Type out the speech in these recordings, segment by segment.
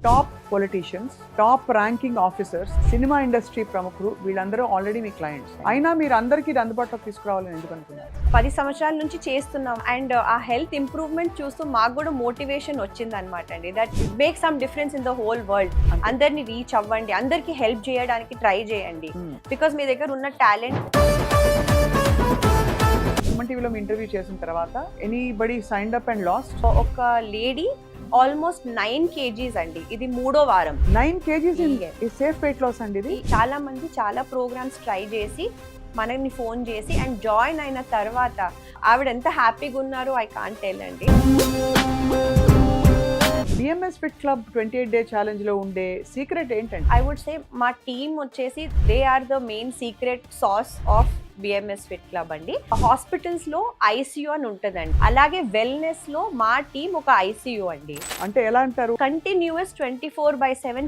Top politicians, top ranking officers, cinema industry ప్రముఖులు వీళ్ళందరూ already మీ clients. అయినా మీరు అందరికీ ఇది అందుబాటులోకి తీసుకురావాలని ఎందుకు అనుకున్నారు? 10 సంవత్సరాల నుంచి చేస్తున్నాం అండ్ ఆ హెల్త్ ఇంప్రూవ్మెంట్ చూస్తూ మాకు కూడా మోటివేషన్ వచ్చింది అనమాట అండి. That make some difference in the whole world. అందరిని రీచ్ అవ్వండి, అందరికి హెల్ప్ చేయడానికి ట్రై చేయండి. బికాస్ మీ దగ్గర ఉన్న టాలెంట్. సుమన్ టీవీలో మీ ఇంటర్వ్యూ చేసిన తర్వాత anybody signed up and last? ఒక లేడీ ఆల్మోస్ట్ 9 kgs అండి. ఇది 3వ వారం. 9 kgs Yes. ఈ సేఫ్ వెయిట్ లాస్ అండి ఇది. చాలా మంది చాలా ప్రోగ్రామ్స్ ట్రై చేసి మనల్ని ఫోన్ చేసి అండ్ జాయిన్ అయిన తర్వాత ఆవిడ ఎంత హ్యాపీగా ఉన్నారో ఐ కాంట్ టెల్ అండి. BMS fit club 28 day challenge లో ఉండే సీక్రెట్ ఏంటండి? ఐ వుడ్ సే మా టీమ్ వచ్చేసి they are the main secret sauce of BMS fit Club అండి. హాస్పిటల్స్ లో ఐసీయూ అని ఉంటదండి, అలాగే వెల్నెస్ లో మా టీం ఒక ఐసీయూ అండి. అంటే ఎలా అంటారు? కంటిన్యూస్ 24/7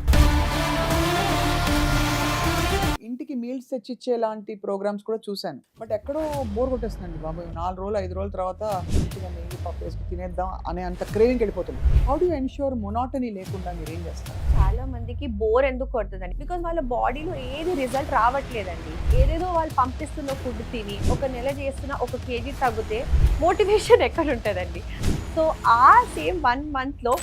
ఇంటికి మీల్స్ తెచ్చిచ్చే లాంటి ప్రోగ్రామ్స్ కూడా చూశాను. బట్ ఎక్కడో బోర్ కొట్టేస్తుందండి బాబు. 4 రోజులు 5 రోజుల తర్వాత మంచిగా నెయ్యి పప్పు వేసుకు తినేద్దాం అనే అంత క్రేవింగ్ వెళ్ళిపోతుంది. హౌ డు ఎన్ష్యూర్ మొనాటనీ లేకుండా మీరు ఏం చేస్తారు? చాలా మందికి బోర్ ఎందుకు కొడుతుందండి, బికాస్ వాళ్ళ బాడీలో ఏది రిజల్ట్ రావట్లేదండి. ఏదేదో వాళ్ళు పంపిస్తున్న ఫుడ్ తిని ఒక నెల చేస్తున్న 1 kg తగ్గితే మోటివేషన్ ఎక్కడ ఉంటుందండి. సో ఆ సేమ్ 1 month లో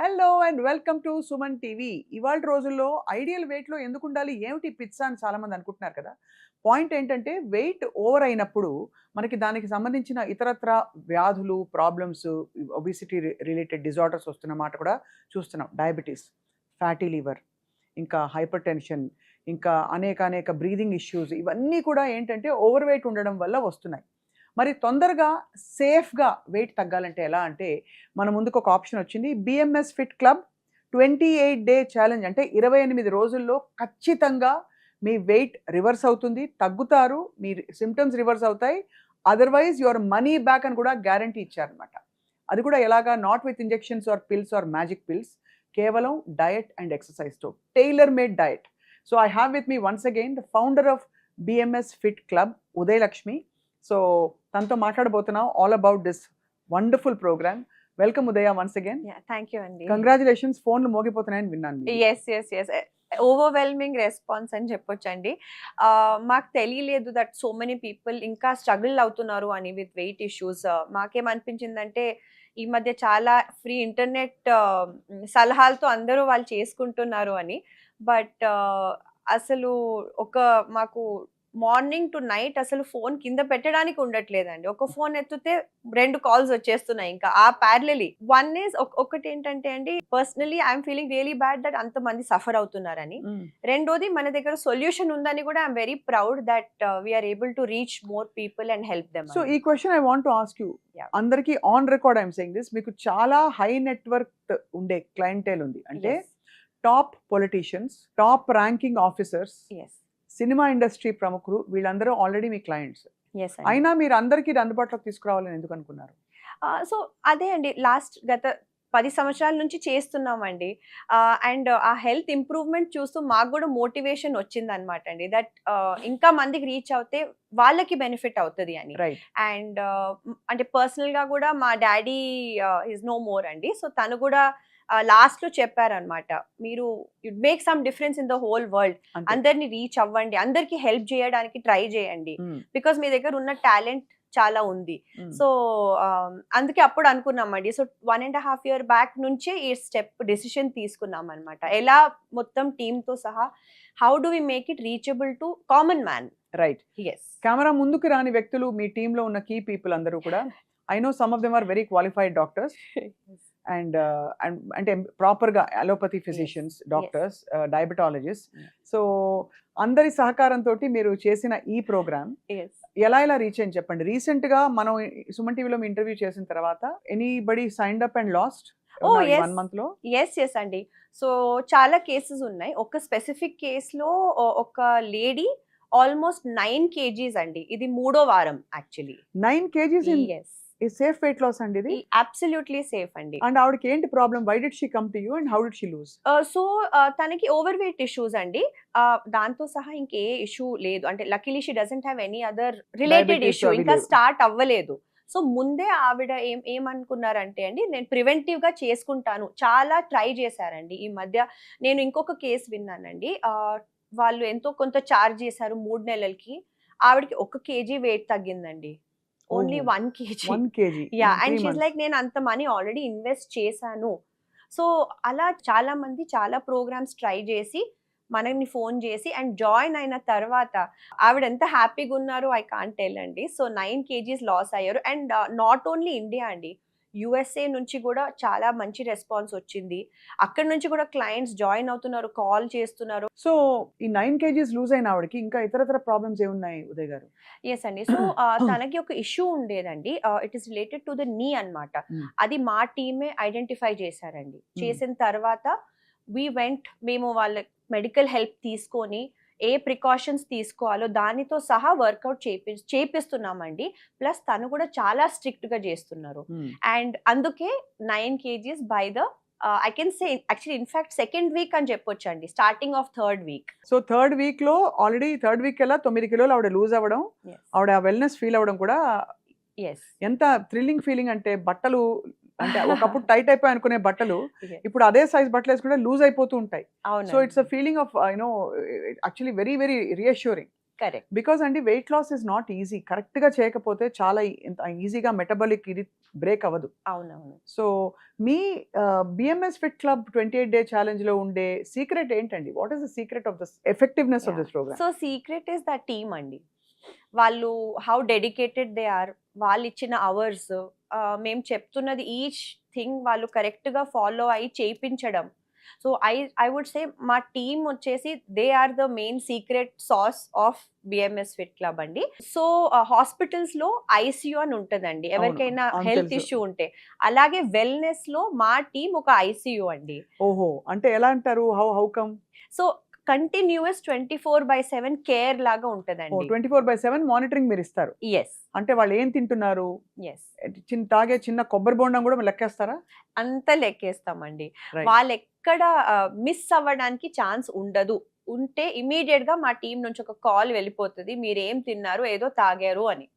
hello and welcome to Suman TV. ఇవాళ రోజుల్లో ఐడియల్ వెయిట్లో ఎందుకు ఉండాలి, ఏమిటి పిజ్జా అని చాలా మంది అనుకుంటున్నారు కదా. పాయింట్ ఏంటంటే వెయిట్ ఓవర్ అయినప్పుడు మనకి దానికి సంబంధించిన ఇతరత్ర వ్యాధులు, ప్రాబ్లమ్స్, ఒబిసిటీ రిలేటెడ్ డిజార్డర్స్ వస్తున్న మాట కూడా చూస్తున్నాం. డయాబెటీస్, ఫ్యాటీ లివర్, ఇంకా హైపర్ టెన్షన్, ఇంకా అనేక బ్రీదింగ్ ఇష్యూస్, ఇవన్నీ కూడా ఏంటంటే ఓవర్ వెయిట్ ఉండడం వల్ల వస్తున్నాయి. మరి తొందరగా సేఫ్గా వెయిట్ తగ్గాలంటే ఎలా అంటే మన ముందుకు ఒక ఆప్షన్ వచ్చింది. BMS fit club 28 day challenge. అంటే 28 రోజుల్లో ఖచ్చితంగా మీ వెయిట్ రివర్స్ అవుతుంది, తగ్గుతారు, మీ సిమ్టమ్స్ రివర్స్ అవుతాయి, అదర్వైజ్ యువర్ మనీ బ్యాక్ అని కూడా గ్యారంటీ ఇచ్చారనమాట. అది కూడా ఎలాగా? Not with injections or pills or magic pills, కేవలం డయట్ అండ్ ఎక్సర్సైజ్తో tailor made diet. So I have with me once again the founder of BMS fit club, Uday Lakshmi. So తనతో మాట్లాడబోతున్నాం all about this wonderful program. Welcome Udaya once again. Thank you అండి. Congratulations. ఫోన్లు మోగిపోతున్నాయని విన్నాను. Yes overwhelming response అని చెప్పొచ్చండి. మాకు తెలియలేదు దట్ సో మెనీ పీపుల్ ఇంకా స్ట్రగుల్ అవుతున్నారు అని విత్ వెయిట్ ఇష్యూస్. మాకేమనిపించిందంటే ఈ మధ్య చాలా ఫ్రీ ఇంటర్నెట్ సలహాలతో అందరూ వాళ్ళు చేసుకుంటున్నారు అని. బట్ అసలు మాకు మార్నింగ్ టు నైట్ అసలు ఫోన్ కింద పెట్టడానికి ఉండట్లేదండి. ఒక ఫోన్ ఎత్తితే 2 కాల్స్ వచ్చేస్తున్నాయి ఇంకా ఆ ప్యారలీ. వన్ ఈజ్ ఒకటి ఏంటంటే అండి, personally I'm feeling really bad that అంతమంది సఫర్ అవుతున్నారని. రెండోది మన దగ్గర సొల్యూషన్ ఉందని కూడా I'm very proud that we're able to reach more people and help them. So ఈ question I want to ask you. అందరికి on record I'm saying this. మీకు చాలా హై నెట్వర్క్ ఉండే క్లయింటేల్ ఉంది. అంటే top politicians, top ranking officers, cinema industry ప్రముఖులు వీళ్ళందరూ already మీ clients. అయినా మీరు అందరికీ ఇది అందుబాటులోకి తీసుకురావాలని ఎందుకు అనుకున్నారు? సో అదే అండి, గత 10 సంవత్సరాల నుంచి చేస్తున్నామండి. అండ్ ఆ హెల్త్ ఇంప్రూవ్మెంట్ చూస్తూ మాకు కూడా మోటివేషన్ వచ్చింది అనమాట అండి. దట్ ఇంకా మందికి రీచ్ అవుతే వాళ్ళకి బెనిఫిట్ అవుతుంది అని. అండ్ అంటే పర్సనల్ గా కూడా మా డాడీ ఈజ్ నో మోర్ అండి. సో తను కూడా లాస్ట్ లో చెప్పారనమాట, మీరు make some difference in the whole world. అందరిని రీచ్ అవ్వండి, అందరికి హెల్ప్ చేయడానికి ట్రై చేయండి. బికాస్ మీ దగ్గర ఉన్న టాలెంట్ చాలా ఉంది. సో అందుకే అప్పుడు అనుకున్నామండి. సో 1.5 year బ్యాక్ నుంచే ఈ డెసిషన్ తీసుకున్నాం అనమాట. ఎలా మొత్తం టీమ్ తో సహా how do we make it reachable to common man. Right. Camera ముందుకు రాని వ్యక్తులు మీ టీమ్ లో ఉన్న కీ పీపుల్ అందరూ కూడా, I know some of them are very qualified doctors and అంటే ప్రాపర్గా allopathy physicians, doctors, diabetologist. So అందరి సహకారంతో మీరు చేసిన ఈ ప్రోగ్రామ్ ఎలా రీచ్ అయింది చెప్పండి. రీసెంట్ గా మనం సుమన్ టీవీలో ఇంటర్వ్యూ చేసిన తర్వాత anybody signed up and last 1 month లో? ఎస్ అండి. సో చాలా కేసెస్ ఉన్నాయి. ఒక స్పెసిఫిక్ కేసులో ఒక లేడీ ఆల్మోస్ట్ 9 kgs అండి. ఇది 3వ వారం actually. 9 kgs? Safe weight loss అండి ఇది? అబ్సల్యూట్లీ సేఫ్ అండి. అండ్ ఆవిడకి ఏంటి problem? Why did she come to you and how did she lose? So తనకి ఓవర్ వెయిట్ ఇష్యూస్ అండి. దాంతో సహా ఇంకే ఇష్యూ లేదు. అంటే luckily she doesn't have any other related Diabetes issue. అవి ఇంకా లేవు. స్టార్ట్ అవ్వలేదు. సో ముందే ఆవిడ ఏమనుకున్నారంటే అండి, నేను ప్రివెంటివ్ గా చేసుకుంటాను. చాలా ట్రై చేశారండి. ఈ మధ్య నేను ఇంకొక కేసు విన్నానండి. వాళ్ళు ఎంతో కొంత చార్జ్ చేశారు 3 నెలలకి. ఆవిడకి 1 కేజీ వెయిట్ తగ్గిందండి. ఓన్లీ ఓహో! 1 KG. 1 KG yeah! In 3 and she is months. Like, నేను అంత మనీ ఆల్రెడీ ఇన్వెస్ట్ చేశాను. సో అలా చాలా మంది చాలా ప్రోగ్రామ్స్ ట్రై చేసి మనల్ని ఫోన్ చేసి అండ్ జాయిన్ అయిన తర్వాత ఆవిడ ఎంత హ్యాపీగా ఉన్నారో ఐ కాంట్ టెల్ అండి. సో 9 కేజీస్ లాస్ అయ్యారు. అండ్ నాట్ ఓన్లీ ఇండియా అండి, యుఎస్ఏ నుంచి కూడా చాలా మంచి రెస్పాన్స్ వచ్చింది. అక్కడ నుంచి కూడా క్లయింట్స్ జాయిన్ అవుతున్నారు, కాల్ చేస్తున్నారు. సో ఈ 9 కేజీస్ లూజ్ అయిన ఆవిడకి ఇంకా ఇతరత్ర ప్రాబ్లమ్స్ ఏమున్నాయి ఉదయ్ గారు? ఎస్ అండి. సో తనకి ఒక ఇష్యూ ఉండేదండి. It is related to the నీ అన్నమాట. అది మా టీమే ఐడెంటిఫై చేశారండి. చేసిన తర్వాత మేము వాళ్ళ మెడికల్ హెల్ప్ తీసుకొని ఏ ప్రికాషన్స్ తీసుకోవాలో దానితో సహా వర్కౌట్ చేపిస్తున్నామండి. ప్లస్ తను కూడా చాలా స్ట్రిక్ట్ గా చేస్తున్నారు. అండ్ అందుకే 9 kgs by the I can say actually in fact second week అని చెప్పొచ్చండి, starting of third week. So third week లో ఆల్రెడీ థర్డ్ వీక్ కల్లా 9 కిలోలు ఆవిడ లూజ్ అవ్వడం, ఆవిడ వెల్నెస్ ఫీల్ అవ్వడం కూడా ఎంత థ్రిల్లింగ్ ఫీలింగ్ అంటే, బట్టలు అంటే ఒకప్పుడు టైట్ అయిపోయి అనుకునే బట్టలు ఇప్పుడు అదే సైజ్ బట్టలు వేసుకుంటే లూజ్ అయిపోతూ ఉంటాయి. So it's a feeling of actually very very reassuring. Correct. Because అండి weight loss is not easy. Correct గా చేయకపోతే చాలా ఈజీగా మెటబాలిక్ ఇది బ్రేక్ అవ్వదు. అవునవును. సో మీ BMS fit club 28 day challenge లో ఉండే సీక్రెట్ ఏంటండి? What is the secret of this effectiveness of this program? So secret is the team అండి. వాళ్ళు హౌ డెడికేటెడ్ దే ఆర్. వాళ్ళు ఇచ్చిన అవర్స్, మేము చెప్తున్నది ఈచ్ థింగ్ వాళ్ళు కరెక్ట్ గా ఫాలో అయ్యి చేయించడం. సో ఐ వుడ్ సే మా టీమ్ వచ్చేసి they are the main secret sauce of BMS fit Club అండి. సో హాస్పిటల్స్ లో ఐసీయూ అని ఉంటదండి ఎవరికైనా హెల్త్ ఇష్యూ ఉంటే. అలాగే వెల్నెస్ లో మా టీం ఒక ఐసీయూ అండి. ఓహో, అంటే ఎలా అంటారు? How come? So continuous 24/7 care లాగా ఉంటదండి. 24/7 మానిటరింగ్ మీరు ఇస్తారు. ఎస్. అంటే వాళ్ళు ఏం తింటున్నారు, ఎస్, తాగే చిన్న కొబ్బరి బొండం కూడా లెక్కేస్తారా? అంతా లెక్కేస్తామండి. వాళ్ళు ఎక్కడ మిస్ అవ్వడానికి ఛాన్స్ ఉండదు. ఉంటే ఇమీడియట్ గా మా టీం నుంచి ఒక కాల్ వెళ్ళిపోతుంది, మీరు ఏం తిన్నారు, ఏదో తాగారు అని.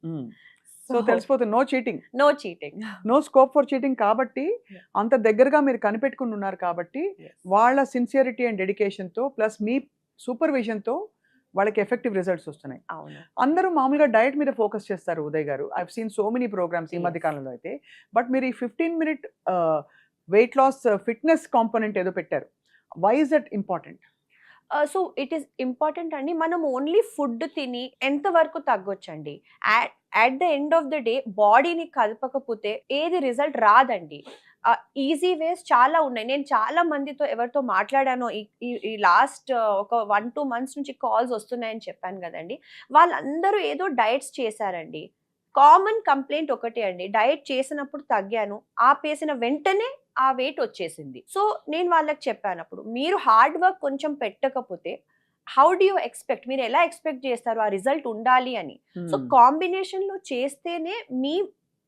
సో తెలిసిపోతుంది. No cheating. No cheating, no scope for cheating. కాబట్టి అంత దగ్గరగా మీరు కనిపెట్టుకుని ఉన్నారు కాబట్టి వాళ్ళ సిన్సియరిటీ అండ్ డెడికేషన్ తో ప్లస్ మీ సూపర్విజన్ తో వాళ్ళకి ఎఫెక్టివ్ రిజల్ట్స్ వస్తున్నాయి. అందరూ మామూలుగా డయట్ మీద ఫోకస్ చేస్తారు Uday garu. I have seen so many programs ఈ మధ్య కాలంలో అయితే. బట్ మీరు ఈ 15 minute weight loss fitness component ఏదో పెట్టారు. Why is that important? So it is important అండి. మనం ఓన్లీ ఫుడ్ తిని ఎంత వరకు తగ్గొచ్చండి. At the end of the day బాడీని కలపకపోతే ఏది రిజల్ట్ రాదండి. ఈజీ వేస్ చాలా ఉన్నాయి. నేను చాలా మందితో ఎవరితో మాట్లాడానో ఈ లాస్ట్ ఒక 1-2 months నుంచి కాల్స్ వస్తున్నాయని చెప్పాను కదండి. వాళ్ళందరూ ఏదో డయట్స్ చేశారండి. కామన్ కంప్లైంట్ ఒకటే అండి, డయట్ చేసినప్పుడు తగ్గాను, ఆపేసిన వెంటనే ఆ వెయిట్ వచ్చేసింది. సో నేను వాళ్ళకి చెప్పాను, అప్పుడు మీరు హార్డ్ వర్క్ కొంచెం పెట్టకపోతే హౌ డు యూ ఎక్స్పెక్ట్, మీరు ఎలా ఎక్స్పెక్ట్ చేస్తారు ఆ రిజల్ట్ ఉండాలి అని. సో కాంబినేషన్ లో చేస్తేనే మీ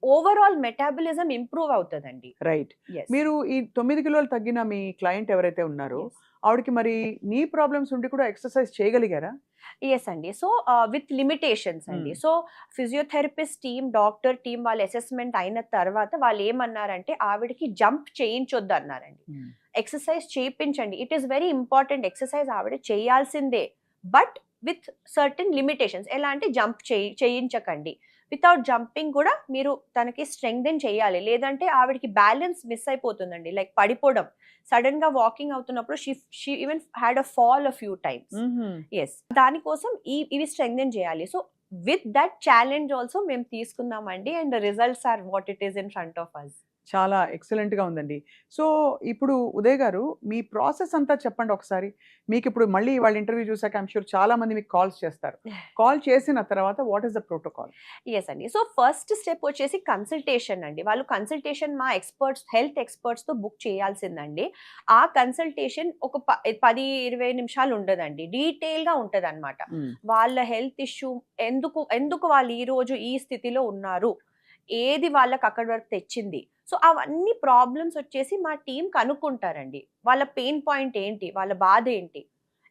ఓవరాల్ మెటాబలిజం ఇంప్రూవ్ అవుతుందండి. రైట్. మీరు ఈ 9 కిలోలు తగ్గిన మీ క్లయింట్ ఎవరైతే ఉన్నారో ఆవిడకి మరి నీ ప్రాబ్లమ్స్ ఉండి కూడా ఎక్సర్సైజ్ చేయగలిగారా? ఎస్ అండి. సో విత్ లిమిటేషన్స్ అండి. So physiotherapist team, doctor team వాళ్ళ అసెస్మెంట్ అయిన తర్వాత వాళ్ళు ఏమన్నారంటే ఆవిడకి జంప్ చేయించొద్దు అన్నారండి. ఎక్సర్సైజ్ చేయించండి, it is very important. Exercise ఆవిడ చేయాల్సిందే, బట్ విత్ సర్టన్ లిమిటేషన్స్. ఎలా అంటే జంప్ చేయించకండి, వితౌట్ జంపింగ్ కూడా మీరు తనకి స్ట్రెంగ్థెన్ చేయాలి. లేదంటే ఆవిడకి బ్యాలెన్స్ మిస్ అయిపోతుందండి, లైక్ పడిపోవడం. సడన్ గా వాకింగ్ అవుతున్నప్పుడు she even had a fall a few times. Yes, దానికోసం ఇవి స్ట్రెంగ్థెన్ చేయాలి. So with that challenge also మేము తీసుకున్నామండి, and results are what it is in front of us. చాలా ఎక్సలెంట్గా ఉందండి. సో ఇప్పుడు ఉదయ్ గారు మీ ప్రాసెస్ అంతా చెప్పండి ఒకసారి. మీకు ఇప్పుడు మళ్ళీ వాళ్ళ ఇంటర్వ్యూ చూసాక ఐమ్ షూర్ చాలా మంది మీకు కాల్స్ చేస్తారు. కాల్ చేసిన తర్వాత what is the protocol? Yes అండి. సో ఫస్ట్ స్టెప్ వచ్చేసి కన్సల్టేషన్ అండి. వాళ్ళు కన్సల్టేషన్ మా ఎక్స్పర్ట్స్, హెల్త్ ఎక్స్పర్ట్స్ తో బుక్ చేయాల్సిందండి. ఆ కన్సల్టేషన్ ఒక 10-20 నిమిషాలు ఉండదండి, డీటెయిల్ గా ఉంటది అనమాట. వాళ్ళ హెల్త్ ఇష్యూ, ఎందుకు వాళ్ళు ఈ రోజు ఈ స్థితిలో ఉన్నారు, ఏది వాళ్ళకి అక్కడి వరకు తెచ్చింది. సో అవన్నీ ప్రాబ్లమ్స్ వచ్చేసి మా టీం కనుక్కుంటారండి. వాళ్ళ పెయిన్ పాయింట్ ఏంటి, వాళ్ళ బాధ ఏంటి,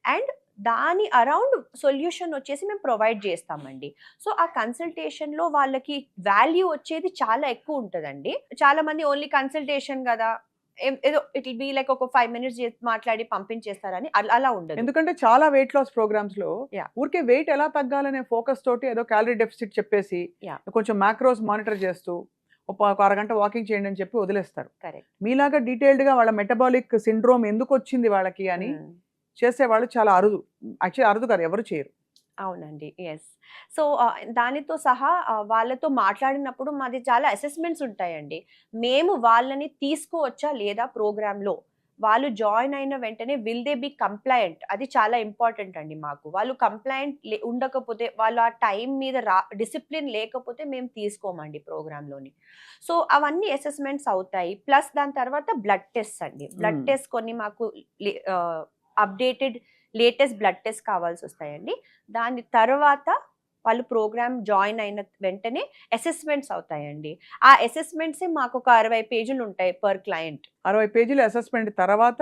అండ్ దాని అరౌండ్ సొల్యూషన్ వచ్చేసి మేము ప్రొవైడ్ చేస్తామండి. సో ఆ కన్సల్టేషన్‌లో వాళ్ళకి వాల్యూ వచ్చేది చాలా ఎక్కువ ఉంటదండి. చాలా మంది ఓన్లీ కన్సల్టేషన్ గదా! ఏదో ఇట్ విల్ బి లైక్ ఒక 5 మినిట్స్ మాట్లాడి పంపించేస్తారని అలా ఉండదు. ఎందుకంటే చాలా వెయిట్ లాస్ ప్రోగ్రామ్స్‌లో యాహ్! ఊరికే వెయిట్ ఎలా తగ్గాలనే ఫోకస్ తోటి ఏదో క్యాలరీ డెఫిసిట్ చెప్పేసి, యాహ్! కొంచెం మాక్రోస్ మానిటర్ చేస్తూ, ఒక అరగంట వాకింగ్ చేయండి అని చెప్పి వదిలేస్తారు. కరెక్ట్. మీలాగా డీటెయిల్డ్‌గా వాళ్ళ మెటబాలిక్ సిండ్రోమ్ ఎందుకొచ్చింది వాళ్ళకి అని చేసేవాళ్ళు చాలా అరుదు. యాక్చువల్లీ అరుదు కాదు, ఎవరు చేయరు. అవునండి. యెస్. సో, దానితో సహా వాళ్ళతో మాట్లాడినప్పుడు మాది చాలా అసెస్మెంట్స్ ఉంటాయండి. మేము వాళ్ళని తీసుకోవచ్చా లేదా ప్రోగ్రామ్‌లో? వాళ్ళు జాయిన్ అయిన వెంటనే విల్ దే బి కంప్లయంట్? అది చాలా ఇంపార్టెంట్ అండి మాకు. వాళ్ళు కంప్లయంట్ ఉండకపోతే, వాళ్ళు ఆ టైం మీద డిసిప్లిన్ లేకపోతే మేము తీసుకోమండి ప్రోగ్రామ్‌లోని. సో, అవన్నీ అసెస్మెంట్స్ అవుతాయి. ప్లస్ దాని తర్వాత బ్లడ్ టెస్ట్స్ అండి. బ్లడ్ హ్మ్. టెస్ట్ కొన్ని మాకు అప్డేటెడ్ లేటెస్ట్ బ్లడ్ టెస్ట్ కావాల్సొస్తాయండి. దాని తర్వాత వాళ్ళు ప్రోగ్రామ్ జాయిన్ అయిన వెంటనే అసెస్మెంట్స్ అవుతాయండి. ఆ అసెస్మెంట్సే మాకొక 60 పేజీలుంటాయి పర్ క్లయింట్. 60 పేజీల అసెస్మెంట్ తర్వాత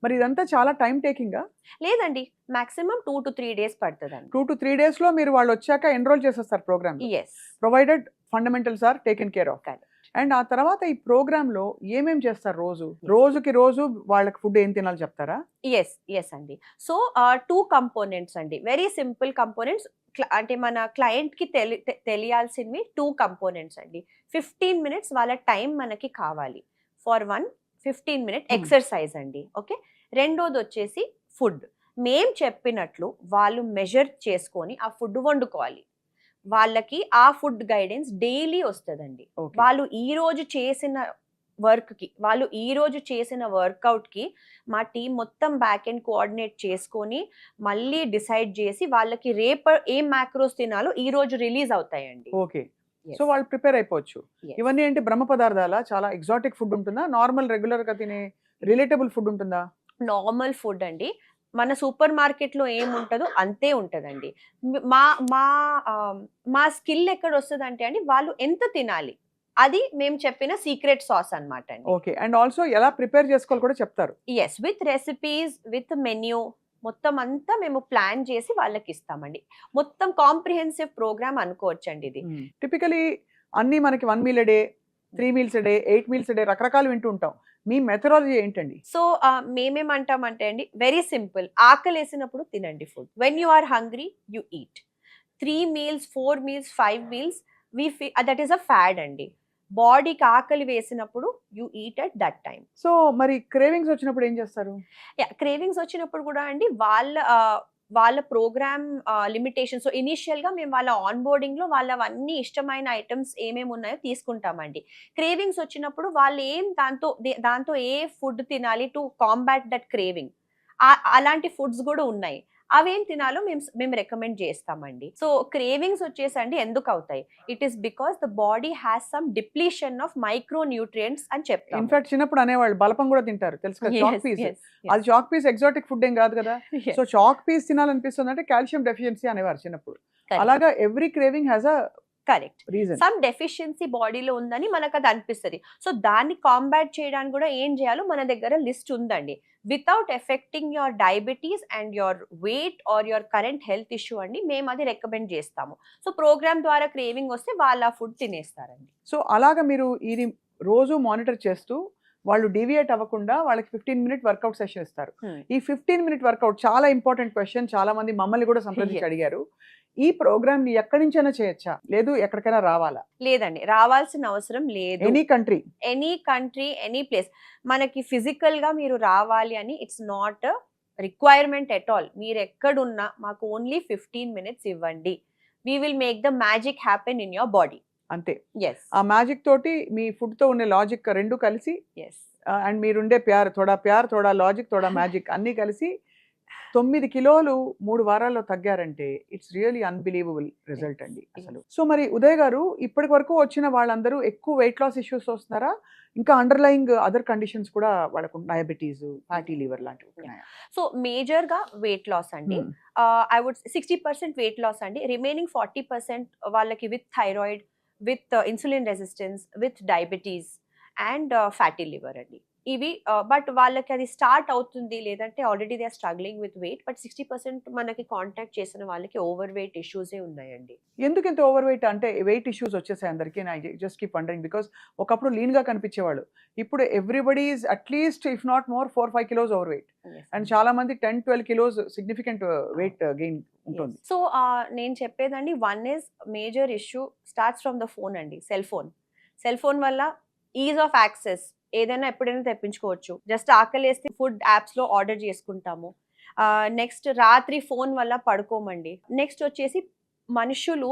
మరి ఇదంతా చాలా టైమ్ టేకింగా? లేదండి. Maximum 2-3 days పడతదండి. 2-3 డేస్‌లో మీరు వాళ్ళొచ్చాక ఎన్రోల్ చేసేస్తారు ప్రోగ్రామ్‌లో. Yes. Provided fundamentals are taken care of. Correct. And ఆ తర్వాత ఈ ప్రోగ్రామ్‌లో ఏమేం చేస్తారు రోజు? Yes. రోజుకి రోజు వాళ్ళకి ఫుడ్ ఏం తినాలో చెప్తారా? యెస్ అండి. సో, 2 కంపోనెంట్స్ అండి. Very simple components. అంటే మన క్లయింట్‌కి తెలియాల్సినవి 2 కంపోనెంట్స్ అండి. 15 మినిట్స్ వాళ్ళ టైం మనకి కావాలి. ఫర్ 15 మినిట్ ఎక్సర్‌సైజ్ అండి. ఓకే. రెండోదొచ్చేసి ఫుడ్. మేం చెప్పినట్లు వాళ్ళు మెజర్ చేసుకొని ఆ ఫుడ్ వండుకోవాలి. వాళ్ళకి ఆ ఫుడ్ గైడెన్స్ డైలీ వస్తదండి. ఓకే. వాళ్ళు ఈరోజు చేసిన వాళ్ళు ఈరోజు చేసిన వర్కౌట్‌కి మా టీమ్ మొత్తం బ్యాక్ ఎండ్ కోఆర్డినేట్ చేసుకొని, మళ్ళీ డిసైడ్ చేసి వాళ్ళకి ఏం మాక్రోస్ తినాలో ఈరోజు రిలీజ్ అవుతాయండి. ఓకే. Yes. సో వాళ్ళు ప్రిపేర్ అయిపోవచ్చు. Yes. ఇవన్నీ ఏంటి బ్రహ్మ పదార్థాలా? చాలా ఎగ్జాటిక్ ఫుడ్ ఉంటుందా? నార్మల్ రెగ్యులర్‌గా తినే రిలేటబుల్ ఫుడ్ ఉంటుందా? నార్మల్ ఫుడ్ అండి. మన సూపర్ మార్కెట్‌లో ఏముంటదో అంతే ఉంటదండి. మా మా మా స్కిల్ ఎక్కడొస్తదంటే అండి, వాళ్ళు ఎంత తినాలి? అది మేము చెప్పిన సీక్రెట్ సాస్ అన్నమాట అండి. ఓకే. అండ్ ఆల్సో ఎలా ప్రిపేర్ చేసుకోవాలో కూడా చెప్తారు. Yes. With recipes, with menu మొత్తం అంతా మేము ప్లాన్ చేసి వాళ్ళకిస్తామండి. మొత్తం కాంప్రిహెన్సివ్ ప్రోగ్రామ్ అనుకోవచ్చండి ఇది. టిపికల్లీ అన్నీ మనకి 1 meal a day, 3 meals a day, 8 meals a day రకరకాలు వింటూ ఉంటాం. మీ మెథడాలజీ ఏంటండి? సో, మేమేమంటామంటే అండి, వెరీ సింపుల్. ఆకలేసినప్పుడు తినండి food. When you are hungry you eat. 3 meals, 4 meals, 5 meals that is a fad అండి. బాడీకి ఆకలి వేసినప్పుడు you eat at that time. So మరి క్రేవింగ్స్ వచ్చినప్పుడు ఏం చేస్తారు? క్రేవింగ్స్ వచ్చినప్పుడు కూడా అండి వాళ్ళ ప్రోగ్రామ్ లిమిటేషన్. సో ఇనీషియల్‌గా మేము వాళ్ళ ఆన్‌బోర్డింగ్‌లో వాళ్ళవన్నీ ఇష్టమైన ఐటెమ్స్ ఏమేమి ఉన్నాయో తీసుకుంటామండి. క్రేవింగ్స్ వచ్చినప్పుడు వాళ్ళు దాంతో ఏ ఫుడ్ తినాలి టు కాంబాట్ దట్ క్రేవింగ్. అలాంటి ఫుడ్స్ గూడా ఉన్నాయి. అవేం తినాలో మేము రికమెండ్ చేస్తామండి. సో క్రేవింగ్స్ వచ్చేసండి ఎందుకవుతాయి? It is because the body has some depletion of micronutrients అని చెప్తాము. ఇన్‌ఫాక్ట్ చిన్నప్పుడు అనేవాళ్ళు బలపం కూడా తింటారు. తెలుసు కదా, చాక్ పీస్. అది చాక్ పీస్ ఎగ్జాటిక్ ఫుడ్ ఏం కాదు కదా. సో చాక్ పీస్ తినాలనిపిస్తుందంటే కాల్షియం డెఫిషియన్సీ అనేవారు చిన్నప్పుడు. అలాగా every craving has a correct. Reason. Some deficiency బాడీలో ఉందని మనకది అనిపిస్తది. సో దాన్ని కాంబాట్ చేయడానికి కూడా ఏం చేయాలో మన దగ్గర లిస్ట్ ఉందండి. Without affecting your diabetes and your weight or your current health issue అండి మేమది రికమెండ్ చేస్తాము. సో ప్రోగ్రామ్ ద్వారా క్రేవింగ్ వస్తే వాళ్ళు ఆ ఫుడ్ తినేస్తారండి. సో అలాగా మీరు ఇది రోజు మానిటర్ చేస్తూ వాళ్ళు డీవియేట్ అవ్వకుండా వాళ్ళకి 15 మినిట్ వర్కౌట్ సెషన్ ఇస్తారు. ఈ 15 మినిట్ వర్కౌట్ చాలా ఇంపార్టెంట్ క్వశ్చన్. చాలా మంది మమ్మల్ని కూడా సంప్రదించి అడిగారు. ఈ ప్రోగ్రామ్ ని ఎక్కడి నుంచైనా చేయొచ్చా? లేదు ఎక్కడికైనా రావాలా? లేదండి, రావాల్సిన అవసరం లేదు. Any country, any place. మనకి ఫిజికల్ గా మీరు రావాలి అని it's not requirement at all. మీరు ఎక్కడున్నా మాకు ఓన్లీ 15 మినిట్స్ ఇవ్వండి. We will make the magic happen in your body. అంతే. yes ఆ మ్యాజిక్ తోటి మీ ఫుడ్ తో ఉండే లాజిక్ రెండు కలిసి yes అండ్ మీరుండే ప్యార్ తోడా లాజిక్ తోడా మ్యాజిక్ అన్నీ కలిసి 9 కిలోలు 3 వారాల్లో తగ్గారంటే ఇట్స్ రియల్లీ అన్బిలీవబుల్ రిజల్ట్ అండి అసలు. సో మరి ఉదయ్ గారు, ఇప్పటి వరకు వచ్చిన వాళ్ళందరూ ఎక్కువ వెయిట్ లాస్ ఇష్యూస్ వస్తున్నారా? ఇంకా అండర్లయింగ్ అదర్ కండిషన్స్ కూడా వాళ్ళకు డయాబెటీస్, ఫ్యాటీ లివర్ లాంటివి ఉన్నాయా? సో మేజర్ గా వెయిట్ లాస్ అండి. ఐ వుడ్ 60% వెయిట్ లాస్ అండి. రిమైనింగ్ 40% వాళ్ళకి with thyroid, with insulin resistance, with diabetes and fatty liver అండి. ఇవి బట్ వాళ్ళకి అది స్టార్ట్ అవుతుంది, లేదంటే already they are struggling with weight, but 60% మనకి కాంటాక్ట్ చేసిన వాళ్ళకి ఓవర్ వెయిట్ ఇష్యూసే ఉన్నాయండి. ఎందుకు ఇంత ఓవర్ వెయిట్ అంటే వెయిట్ ఇష్యూస్ వచ్చేసాయి అందరికీ? I just keep wondering because ఒకప్పుడు లీన్‌గా కనిపించేవాళ్ళు. ఇప్పుడు everybody is at least if not more 4, 5 kilos overweight. And చాలా మంది 10, 12 కిలోస్ సిగ్నిఫికెంట్ వెయిట్ గెయిన్ ఉంటుంది. సో నేను చెప్పేదండి, one is major issue starts from the phone అండి. సెల్ ఫోన్ వల్ల ఈజ్ ఆఫ్ యాక్సెస్, ఏదైనా ఎప్పుడైనా తెప్పించుకోవచ్చు. జస్ట్ ఆకలేస్తే ఫుడ్ యాప్స్ లో ఆర్డర్ చేసుకుంటాము. నెక్స్ట్ రాత్రి ఫోన్ వల్ల పడుకోమండి. నెక్స్ట్ వచ్చేసి మనుషులు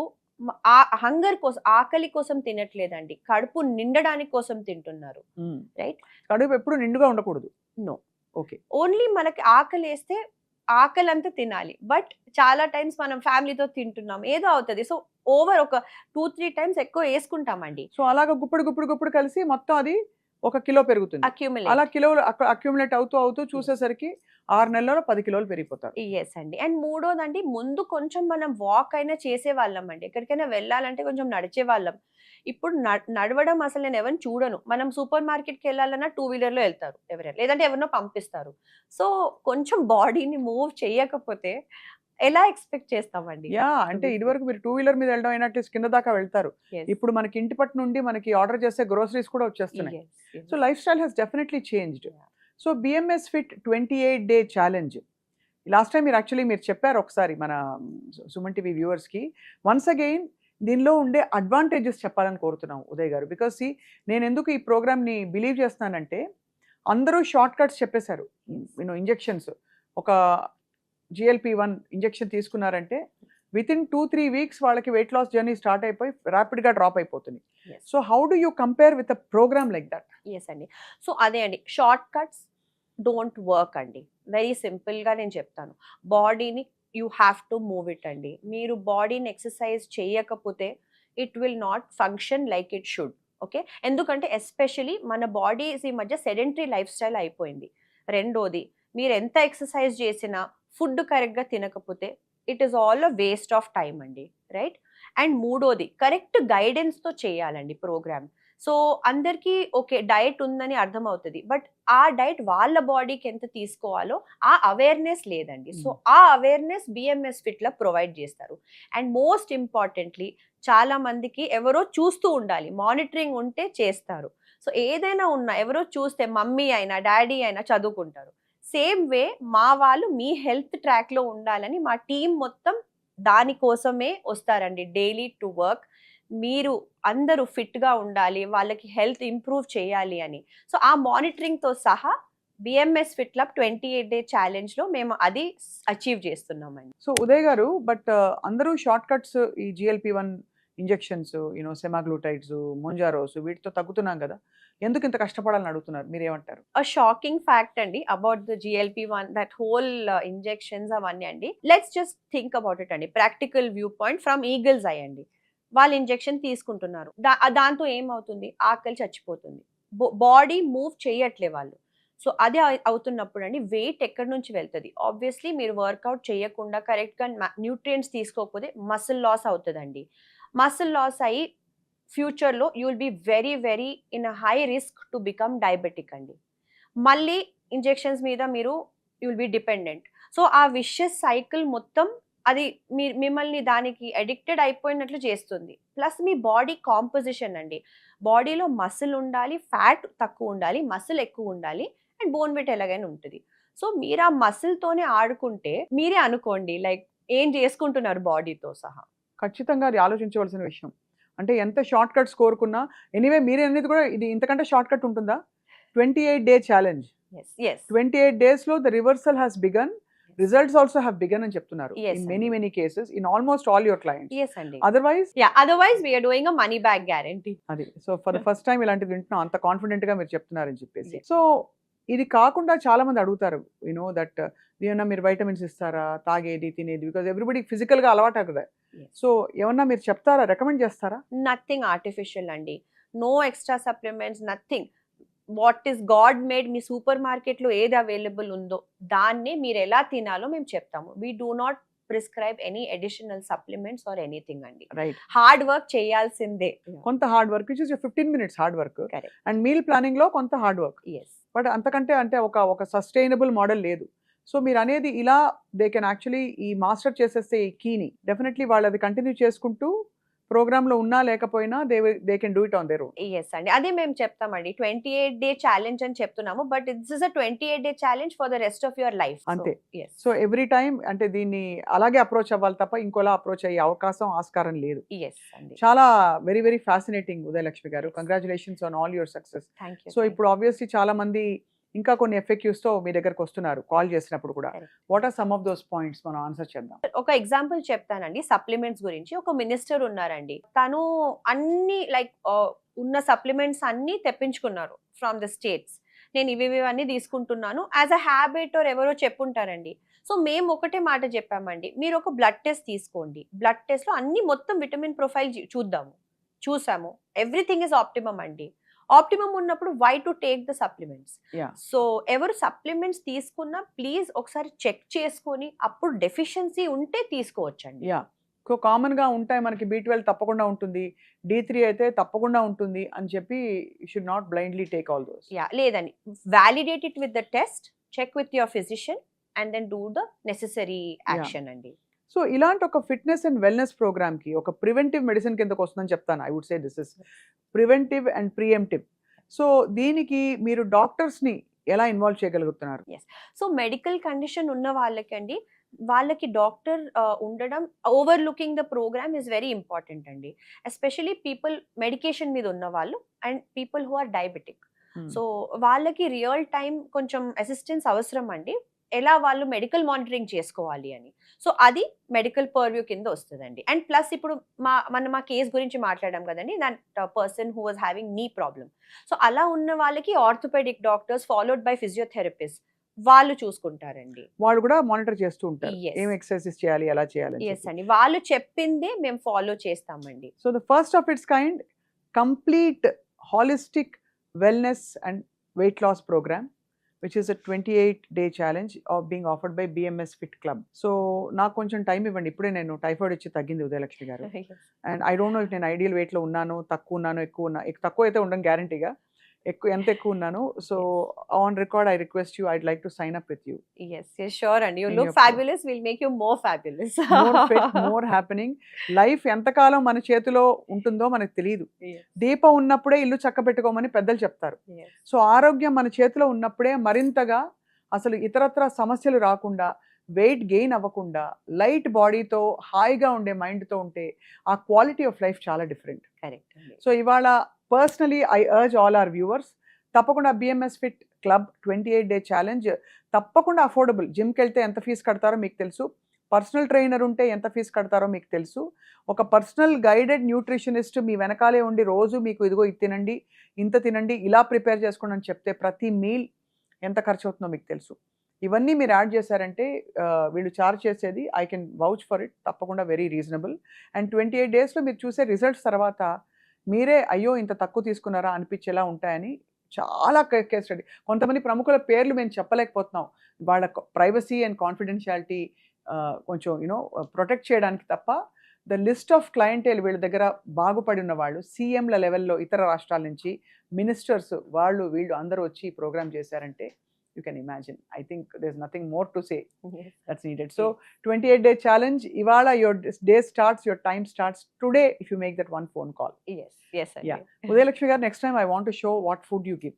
హంగర్ కోసం, ఆకలి కోసం తినట్లేదండి, కడుపు నిండడానికి కోసం తింటున్నారు. రైట్? కడుపు ఎప్పుడు నిండుగా ఉండకూడదు. నో. ఓకే. ఓన్లీ మనకి ఆకలి వేస్తే ఆకలి అంతా తినాలి. బట్ చాలా టైమ్స్ మనం ఫ్యామిలీతో తింటున్నాం, ఏదో అవుతుంది. సో ఓవర్ ఒక 2-3 టైమ్స్ ఎక్కువ వేసుకుంటామండి. సో అలాగా గుప్పుడు కలిసి మొత్తం అది 1 కిలో పెరుగుతుంది. అలా కిలోలు అక్యుములేట్ అవుతూ చూసేసరికి 6 నెలల్లో 10 కిలోలు పెరిగిపోతారు. ఎస్ అండి. అండ్ మూడోదండి, ముందు కొంచెం మనం వాక్ అయినా చేసేవాళ్ళం అండి. ఎక్కడికైనా వెళ్ళాలంటే కొంచెం నడిచేవాళ్ళం. ఇప్పుడు నడవడం అసలు నేను ఎవరిని చూడను. మనం సూపర్ మార్కెట్కి వెళ్ళాలన్నా 2 వీలర్‌లో వెళ్తారు ఎవరైనా, లేదంటే ఎవరినో పంపిస్తారు. సో కొంచెం బాడీని మూవ్ చేయకపోతే ఎలా ఎక్స్పెక్ట్ చేస్తామండి? అంటే ఇదివరకు మీరు 2 వీలర్ మీద వెళ్ళడం అయినా అట్లీస్ట్ కింద దాకా వెళ్తారు. ఇప్పుడు మనకి ఇంటి పట్టు నుండి మనకి ఆర్డర్ చేస్తే గ్రోసరీస్ కూడా వచ్చేస్తున్నాయి. So lifestyle has definitely changed. So BMS fit 28 day challenge last time మీరు చెప్పారు ఒకసారి మన సుమన్ టీవీ వ్యూవర్స్కి. వన్స్ అగైన్ దీనిలో ఉండే అడ్వాంటేజెస్ చెప్పాలని కోరుతున్నాం ఉదయ్ గారు. బికాస్ నేను ఎందుకు ఈ ప్రోగ్రామ్ని బిలీవ్ చేస్తున్నానంటే, అందరూ షార్ట్ కట్స్ చెప్పేశారు. ఇంజెక్షన్స్, ఒక GLP-1 ఇంజెక్షన్ తీసుకున్నారంటే వితిన్ 2-3 వీక్స్ వాళ్ళకి వెయిట్ లాస్ జర్నీ స్టార్ట్ అయిపోయి ర్యాపిడ్గా డ్రాప్ అయిపోతుంది. So how do you compare with a programme like that? Yes అండి. సో అదే అండి, షార్ట్ కట్స్ డోంట్ వర్క్ అండి. వెరీ సింపుల్గా నేను చెప్తాను, బాడీని you have to move it అండి. మీరు బాడీని ఎక్సర్సైజ్ చేయకపోతే it will not function like it should. Okay? ఎందుకంటే ఎస్పెషలీ మన బాడీస్ ఈ మధ్య సెడెంటరీ లైఫ్ స్టైల్ అయిపోయింది. రెండోది, మీరు ఎంత ఎక్సర్సైజ్ చేసినా ఫుడ్ కరెక్ట్గా తినకపోతే it is all a waste of time అండి. రైట్? అండ్ మూడోది, కరెక్ట్ గైడెన్స్తో చేయాలండి ప్రోగ్రామ్. సో అందరికీ ఓకే డైట్ ఉందని అర్థమవుతుంది, బట్ ఆ డైట్ వాళ్ళ బాడీకి ఎంత తీసుకోవాలో ఆ అవేర్నెస్ లేదండి. సో ఆ అవేర్నెస్ బిఎంఎస్ ఫిట్లో ప్రొవైడ్ చేస్తారు. అండ్ మోస్ట్ ఇంపార్టెంట్లీ, చాలా మందికి ఎవరో చూస్తూ ఉండాలి, మానిటరింగ్ ఉంటే చేస్తారు. సో ఏదైనా ఉన్నా ఎవరో చూస్తే మమ్మీ అయినా డాడీ అయినా చదువుకుంటారు. సేమ్ వే మా వాళ్ళు మీ హెల్త్ ట్రాక్లో ఉండాలని మా టీం మొత్తం దానికోసమే వస్తారండి, డైలీ టు వర్క్. మీరు అందరూ ఫిట్గా ఉండాలి, వాళ్ళకి హెల్త్ ఇంప్రూవ్ చేయాలి అని. సో ఆ మానిటరింగ్తో సహా బిఎంఎస్ ఫిట్ క్లబ్ 28 డే ఛాలెంజ్లో మేము అది అచీవ్ చేస్తున్నామండి. సో ఉదయ్ గారు, బట్ అందరూ షార్ట్ కట్స్, ఈ GLP-1 ఇంజెక్షన్స్, సెమాగ్లూటైడ్స్, మొంజారోస్, వీటితో తగ్గుతున్నాం కదా, ఎందుకు ఇంత కష్టపడాలని అడుగుతున్నారు, మీరేమంటారు? షాకింగ్ ఫ్యాక్ట్ అండి about the GLP-1, that whole injections అవన్నీ అండి. Let's just think about it అండి, practical viewpoint from eagle's eye అండి. వాళ్ళు ఇంజెక్షన్ తీసుకుంటున్నారు, దాంతో ఏమవుతుంది? ఆకలి చచ్చిపోతుంది, బాడీ మూవ్ చేయట్లే వాళ్ళు. సో అదే అవుతున్నప్పుడు అండి వెయిట్ ఎక్కడి నుంచి వెళ్తుంది? ఆబ్వియస్లీ మీరు వర్కౌట్ చేయకుండా కరెక్ట్గా న్యూట్రియంట్స్ తీసుకోకపోతే మసిల్ లాస్ అవుతుందండి. మసిల్ లాస్ అయ్యి ఫ్యూచర్లో you will be very in a high risk to become diabetic అండి. మళ్ళీ ఇంజెక్షన్స్ మీద మీరు you will be dependent. So ఆ విషియస్ సైకిల్ మొత్తం అది మిమ్మల్ని దానికి అడిక్టెడ్ అయిపోయినట్లు చేస్తుంది. ప్లస్ మీ బాడీ కాంపోజిషన్ అండి, బాడీలో మసిల్ ఉండాలి, ఫ్యాట్ తక్కువ ఉండాలి, మసిల్ ఎక్కువ ఉండాలి, అండ్ బోన్ వెయిట్ ఎలాగైనా ఉంటుంది. సో మీరు ఆ మసిల్తోనే ఆడుకుంటే మీరే అనుకోండి లైక్ ఏం చేసుకుంటున్నారు బాడీతో సహా. ఖచ్చితంగా అది ఆలోచించవలసిన విషయం. అంటే ఎంత షార్ట్ కట్స్ కోరుకున్నా, ఎనీవే మీరే అనేది కూడా ఇది ఇంతకంటే షార్ట్ కట్ ఉంటుందా? 28 డే ఛాలెంజ్, 28 డేస్లో the reversal has began, results also have began అని చెప్తున్నారు. In many cases, in almost all your clients. yes అండి. Otherwise we are doing a money back guarantee. అది so for the first time ఇలాంటిది వింటున్నాం, అంత confident గా మీరు చెప్తున్నారని చెప్పేసి. సో ఇది కాకుండా చాలా మంది అడుగుతారు, దట్ ఏమన్నా మీరు వైటమిన్స్ ఇస్తారా, తాగేది తినేది, బికాజ్ ఎవ్రీబడి ఫిజికల్ గా అలవాటు కదా. సో ఏమన్నా మీరు చెప్తారా, రికమెండ్ చేస్తారా? నథింగ్ ఆర్టిఫిషియల్ అండి, no extra supplements, nothing. What is God made, మీ సూపర్ మార్కెట్లో ఏది అవైలబుల్ ఉందో దాన్ని మీరు ఎలా తినాలో మేము చెప్తాము. We do not prescribe any additional supplements or anything అండి. రైట్. హార్డ్ వర్క్ చేయాల్సిందే. కొంత hard work which is 15 minutes hard work correct. And meal planning లో కొంత హార్డ్ వర్క్. ఎస్. బట్ అంతకంటే అంటే ఒక సస్టైనబుల్ మోడల్ లేదు. సో మీరు అనేది ఇలా దే కెన్ యాక్చువల్లీ ఈ మాస్టర్ చేసేస్తే ఈ కీని డెఫినెట్లీ వాళ్ళు అది కంటిన్యూ చేసుకుంటూ ప్రోగ్రామ్ లో ఉన్నా లేకపోయినా they can do it on their own. Yes అండి, అదే మేము చెప్తామండి. 28 డే ఛాలెంజ్ అని చెప్తున్నాము, but it's is a 28 day challenge for the rest of your life. అంతే. సో ఎవ్రీ టైం అంటే దీన్ని అలాగే అప్రోచ్ అవ్వాలి తప్ప ఇంకోలా అప్రోచ్ అయ్యే అవకాశం ఆస్కారం లేదు. ఎస్ అండి. చాలా వెరీ వెరీ ఫ్యాసినేటింగ్ ఉదయలక్ష్మి గారు. Congratulations on all your success. Thank you. So ఇప్పుడు ఆబ్వియస్లీ చాలా మంది ఇంకా కొన్ని FAQs తో మీ దగ్గరకు వస్తున్నారు కాల్ చేసినప్పుడు కూడా. Correct. What are some of those points మనం ఆన్సర్ చేద్దాం. ఒక ఎగ్జాంపుల్ చెప్తానండి సప్లిమెంట్స్ గురించి. ఒక మినిస్టర్ ఉన్నారండి, తను అన్ని లైక్ ఉన్న సప్లిమెంట్స్ అన్ని తెప్పించుకున్నారు ఫ్రమ్ ద స్టేట్స్. నేను ఇవన్నీ తీసుకుంటున్నాను యాజ్ అ హ్యాబిట్ ఆర్ ఎవరో చెప్పుంటారండి. సో మేము ఒకటే మాట చెప్పామండి, మీరు ఒక బ్లడ్ టెస్ట్ తీసుకోండి. బ్లడ్ టెస్ట్ లో అన్ని మొత్తం విటమిన్ ప్రొఫైల్ చూసాము, ఎవ్రీథింగ్ ఇస్ ఆప్టిమమ్ అండి. ఆప్టిమమ్ ఉన్నప్పుడు why to take the supplements. So ఎవరు సప్లిమెంట్స్ తీసుకున్నా ప్లీజ్ ఒకసారి చెక్ చేసుకొని అప్పుడు డెఫిషియన్సీ ఉంటే తీసుకోవచ్చండి. సో కామన్ గా ఉంటాయి మనకి B12 తప్పకుండా ఉంటుంది, D3 అయితే తప్పకుండా ఉంటుంది అని చెప్పి you should not blindly take all those. లేదండి, validate it with the test, check with your physician and then do the necessary action అండి. సో ఇలాంటి ఒక ఫిట్నెస్ అండ్ వెల్నెస్ ప్రోగ్రామ్ కి ఒక ప్రివెంటివ్ మెడిసిన్ కిందకు వస్తుందని చెప్తాను. I would say this is preventive and preemptive. So దీనికి మీరు డాక్టర్స్ ని ఎలా ఇన్వాల్వ్ చేయగలుగుతున్నారు? సో మెడికల్ కండిషన్ ఉన్న వాళ్ళకండి, వాళ్ళకి డాక్టర్ ఉండడం, overlooking the programme is very important అండి. ఎస్పెషలీ పీపుల్ మెడికేషన్ మీద ఉన్న వాళ్ళు and people who are diabetic. So వాళ్ళకి రియల్ టైం కొంచెం అసిస్టెన్స్ అవసరం అండి, ఎలా వాళ్ళు మెడికల్ మానిటరింగ్ చేసుకోవాలి అని. సో అది మెడికల్ పర్వ్యూ కింద వస్తుందండి. అండ్ ప్లస్ ఇప్పుడు మా కేస్ గురించి మాట్లాడాం కదండి, that person who was having knee problem. So అలా ఉన్న వాళ్ళకి orthopaedic doctors followed by physiotherapist వాళ్ళు చూసుకుంటారండి. వాళ్ళు కూడా మానిటర్ చేస్తూ ఉంటారు ఏం ఎక్సర్సైజెస్ చేయాలి, ఎలా చేయాలి. ఎస్ అండి, వాళ్ళు చెప్పిందే మేము ఫాలో చేస్తామండి. So the first of it's kind complete holistic wellness and weight loss programme which is a 28-day challenge of being offered by BMS Fit Club. So నాకు కొంచెం టైం ఇవ్వండి, ఇప్పుడే నేను టైఫాయిడ్ వచ్చి తగ్గింది ఉదయలక్ష్మి గారు. And I don't know if నేను ideal వెయిట్లో ఉన్నాను, తక్కువ ఉన్నాను, ఎక్కువ ఉన్నా. తక్కువ అయితే ఉండను గ్యారంటీగా, ఎంత ఎక్కువ ఉన్నాను. So on record I request you, I'd like to sign up with you. Yes, sure అండి, you look fabulous, we'll make you more fabulous. More fit, more happening. Life ఎంతకాలం మన చేతిలో ఉంటుందో మనకు తెలియదు. దీపం ఉన్నప్పుడే ఇల్లు చక్కబెట్టుకోమని పెద్దలు చెప్తారు. సో ఆరోగ్యం మన చేతిలో ఉన్నప్పుడే మరింతగా అసలు ఇతరత్ర సమస్యలు రాకుండా, వెయిట్ గెయిన్ అవ్వకుండా, లైట్ బాడీతో హాయిగా ఉండే మైండ్తో ఉంటే ఆ క్వాలిటీ ఆఫ్ లైఫ్ చాలా డిఫరెంట్. కరెక్ట్. సో ఇవాళ personally I urge all our viewers, తప్పకుండా BMS fit club 28-day challenge తప్పకుండా అఫోర్డబుల్. జిమ్కి వెళ్తే ఎంత ఫీజు కడతారో మీకు తెలుసు, పర్సనల్ ట్రైనర్ ఉంటే ఎంత ఫీజు కడతారో మీకు తెలుసు, ఒక పర్సనల్ గైడెడ్ న్యూట్రిషనిస్ట్ మీ వెనకాలే ఉండి రోజు మీకు ఇదిగో ఇది తినండి, ఇంత తినండి, ఇలా ప్రిపేర్ చేసుకోండి అని చెప్తే ప్రతి మీల్ ఎంత ఖర్చు అవుతుందో మీకు తెలుసు. ఇవన్నీ మీరు యాడ్ చేశారంటే వీళ్ళు చార్జ్ చేసేది I can vouch for it, తప్పకుండా వెరీ రీజనబుల్. అండ్ 28 daysలో మీరు చూసే రిజల్ట్స్ తర్వాత మీరే అయ్యో ఇంత తక్కువ తీసుకున్నారా అనిపించేలా ఉంటాయని చాలా కేస్ స్టడీ. కొంతమంది ప్రముఖుల పేర్లు మేము చెప్పలేకపోతున్నాం, వాళ్ళ ప్రైవసీ అండ్ కాన్ఫిడెన్షియాలిటీ కొంచెం ప్రొటెక్ట్ చేయడానికి తప్ప ద లిస్ట్ ఆఫ్ క్లయింటేల్ వీళ్ళ దగ్గర బాగుపడి ఉన్న వాళ్ళు CMల లెవెల్లో ఇతర రాష్ట్రాల నుంచి మినిస్టర్స్ వాళ్ళు వీళ్ళు అందరూ వచ్చి ఈ ప్రోగ్రామ్ చేశారంటే you can imagine. I think there's nothing more to say that's needed. So 28-day challenge, ivala your day starts, your time starts today if you make that one phone call. Yes అండి. Yeah, Udayalakshmi garu, next time I want to show what food you give.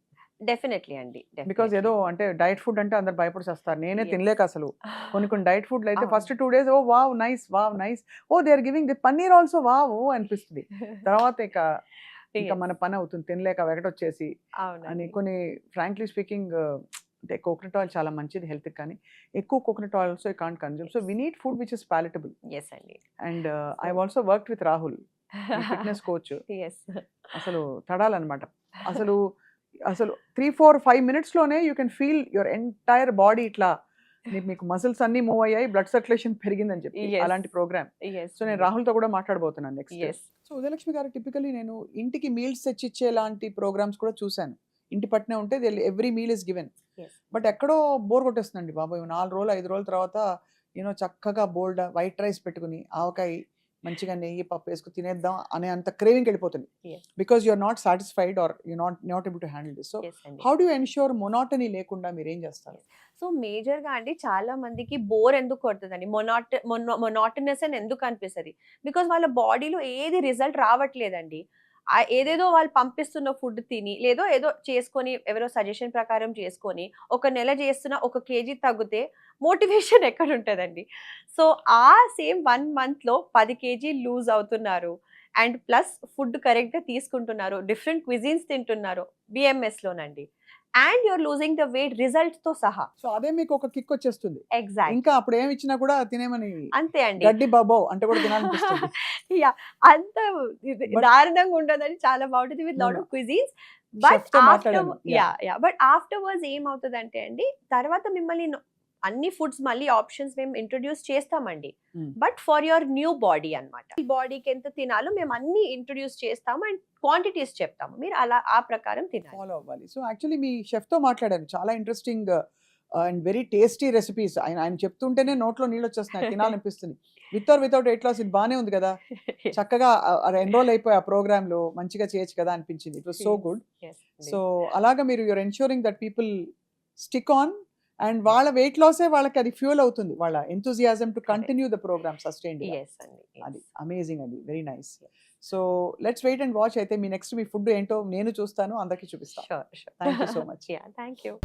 Definitely అండి, because ఏదో అంటే diet food అంటే అందరు భయపడిస్తారు, నేనే తినలేక అసలు. కొన్ని డైట్ ఫుడ్లు అయితే first 2 days oh wow nice, oh they are giving the paneer also wow అనిపిస్తుంది. తర్వాత ఇంకా మన పని అవుతుంది, తినలేక వెగటొచ్చేసి అని. కొన్ని ఫ్రాంక్లీ స్పీకింగ్ అంటే కోకోనట్ ఆయిల్ చాలా మంచిది హెల్త్, కానీ ఎక్కువ coconut oil also you can't consume. So we need food which is palatable. Yes అండి. And I also worked with Rahul, fitness coach. అసలు తడాలన్నమాట. అసలు 3-4-5 minutesలోనే you can feel your entire body ఇట్లా, మీకు మసిల్స్ అన్ని మూవ్ అయ్యాయి, బ్లడ్ సర్క్యులేషన్ పెరిగిందని చెప్పి అలాంటి ప్రోగ్రామ్. సో నేను రాహుల్తో కూడా మాట్లాడబోతున్నాను నెక్స్ట్. సో ఉదయలక్ష్మి గారు, టిపికలీ నేను ఇంటికి మీల్స్ తెచ్చిచ్చే లాంటి ప్రోగ్రామ్స్ కూడా చూశాను. ఇంటి పట్నే ఉంటే every meal is given. But ఎక్కడో బోర్ కొట్టేస్తుందండి బాబాయ్, 4 రోజులు 5 రోజుల తర్వాత చక్కగా బోల్డ్ వైట్ రైస్ పెట్టుకుని ఆవకాయ మంచిగా నెయ్యి పప్పు వేసుకుని తినేద్దాం అనే అంత క్రేవింగ్ వెళ్ళిపోతుంది. Yes. Because you are not satisfied or you not able to handle this. So Yes అండి. How do you ensure monotony లేకుండా మీరు ఏం చేస్తారు? సో మేజర్‌గా అండి చాలా మందికి బోర్ ఎందుకు కొడతదండి? మొనాటనస్ అని ఎందుకు అనిపిస్తది? బికాజ్ వాళ్ళ బాడీలో ఏది రిజల్ట్ రావట్లేదండి. ఏదేదో వాళ్ళు పంపిస్తున్న ఫుడ్ తిని, ఏదో చేసుకొని ఎవరో సజెషన్ ప్రకారం చేసుకొని, ఒక నెల చేస్తున్న 1 కేజీ తగ్గితే మోటివేషన్ ఎక్కడుంటదండి? సో ఆ సేమ్ 1 మంత్‌లో 10 కేజీలు లూజ్ అవుతున్నారు. అండ్ ప్లస్ ఫుడ్ కరెక్ట్‌గా తీసుకుంటున్నారు. డిఫరెంట్ క్విజిన్స్ తింటున్నారు BMSలోనండి. And you are losing the weight రిజల్ట్‌తో సహా. సో అదే మీకు ఒక కిక్ వచ్చేస్తుంది. ఎగ్జాక్ట్. ఇంకా అప్పుడు ఏమి ఇచ్చినా కూడా తినేమని అంతే అండి. గడ్డి బాబో అంటే కూడా తినాలనిపిస్తుంది. యాహ్! అంత But- దారుణంగా ఉండదని చాలా బావుంటది with No, lot no. Of cuisines. But Chefతో ఆఫ్టర్ మాట్లాడాను. Yeah. యాహ్! బట్ ఆఫ్టర్‌వర్డ్స్ ఏమవుతదంటే అండి, తర్వాత మిమ్మల్ని అన్ని ఫుడ్స్ మళ్ళీ ఆప్షన్స్ మేము ఇంట్రొడ్యూస్ చేస్తామండి. Hmm. But for your new body అన్నమాట. ఈ బాడీకి ఎంత తినాలో మేము అన్ని ఇంట్రొడ్యూస్ చేస్తాము అండ్ క్వాంటిటీస్ చెప్తాము. మీరు అలా ఆ ప్రకారం తినాలి. ఫాలో అవ్వాలి. సో యాక్చువల్లీ మీ చెఫ్తో మాట్లాడాను. చాలా interesting and very tasty recipes. ఆయన చెప్తుంటేనే నోట్లో నీళ్ళు వచ్చేస్తున్నాయి, తినాలనిపిస్తుంది. With or without weight loss ఇది బాగానే ఉంది కదా, చక్కగా ఎన్రోల్ అయిపోయి ఆ ప్రోగ్రామ్ లో మంచిగా చేయొచ్చు కదా అనిపించింది. It was so good. Yes, yes. So అలాగా మీరు you're ensuring that people stick on and వాళ్ళ వెయిట్ లాసే వాళ్ళకి అది ఫ్యూల్ అవుతుంది, వాళ్ళ enthusiasm to continue the programme sustained. Yes అండి. అది అమేజింగ్ అండి, very nice. So let's wait and watch. అయితే మీ నెక్స్ట్ మీ ఫుడ్ ఏంటో నేను చూస్తాను, అందరికీ చూపిస్తాను. Sure, sure. Thank you so much. Yeah, thank you.